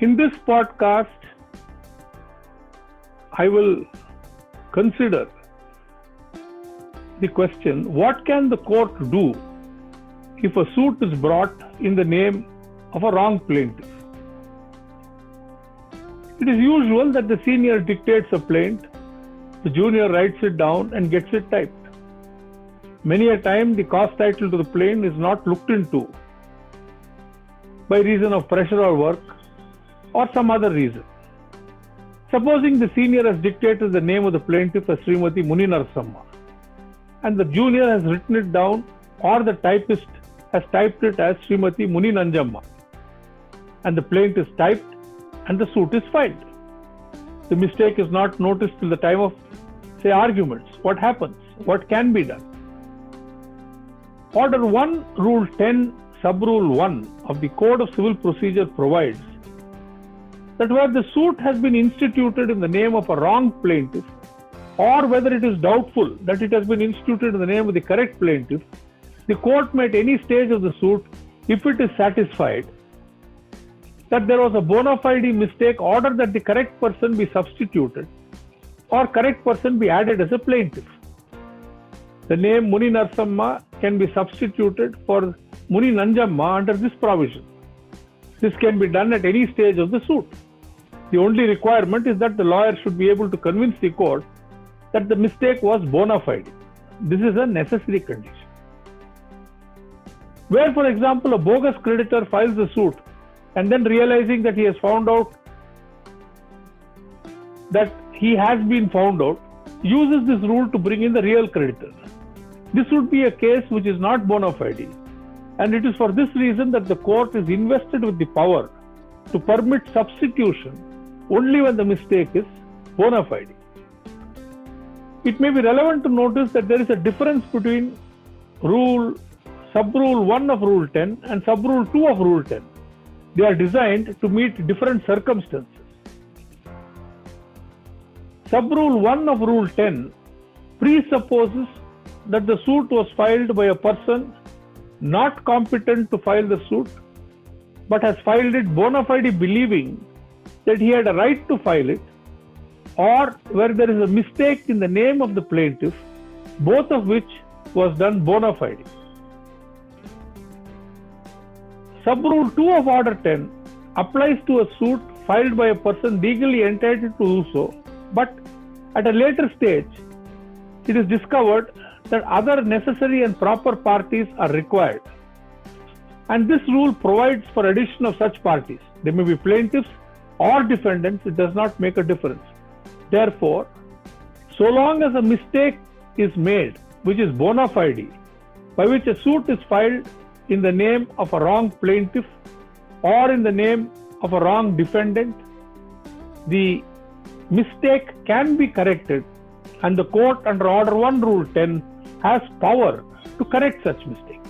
In this podcast, I will consider the question, what can the court do if a suit is brought in the name of a wrong plaintiff? It is usual that the senior dictates a plaint, the junior writes it down and gets it typed. Many a time the cause title to the plaint is not looked into by reason of pressure or work or some other reason. Supposing the senior has dictated the name of the plaintiff as Srimati Muni Narasamma and the junior has written it down, or the typist has typed it as Srimati Muni Nanjamma, and the plaint is typed and the suit is filed. The mistake is not noticed till the time of, say, arguments. What happens? What can be done? Order 1, Rule 10, Sub-Rule 1 of the Code of Civil Procedure provides that where the suit has been instituted in the name of a wrong plaintiff, or whether it is doubtful that it has been instituted in the name of the correct plaintiff, the court may at any stage of the suit, if it is satisfied that there was a bona fide mistake, order that the correct person be substituted or correct person be added as a plaintiff. The name Muni Narasamma can be substituted for Muni Nanjamma under this provision. This can be done at any stage of the suit. The only requirement is that the lawyer should be able to convince the court that the mistake was bona fide. This is a necessary condition. Where, for example, a bogus creditor files a suit and then realizing that he has found out that he has been found out, uses this rule to bring in the real creditor. This would be a case which is not bona fide, and it is for this reason that the court is invested with the power to permit substitution only when the mistake is bona fide. It may be relevant to notice that there is a difference between Sub-Rule 1 of Rule 10 and Sub-Rule 2 of Rule 10. They are designed to meet different circumstances. Sub-Rule 1 of Rule 10 presupposes that the suit was filed by a person not competent to file the suit, but has filed it bona fide believing that he had a right to file it, or where there is a mistake in the name of the plaintiff, both of which was done bona fide. Sub-Rule 2 of Order 10 applies to a suit filed by a person legally entitled to do so, but at a later stage, it is discovered that other necessary and proper parties are required. And this rule provides for addition of such parties. They may be plaintiffs or defendants, it does not make a difference. Therefore, so long as a mistake is made, which is bona fide, by which a suit is filed in the name of a wrong plaintiff or in the name of a wrong defendant, the mistake can be corrected, and the court under Order 1 Rule 10 has power to correct such mistake.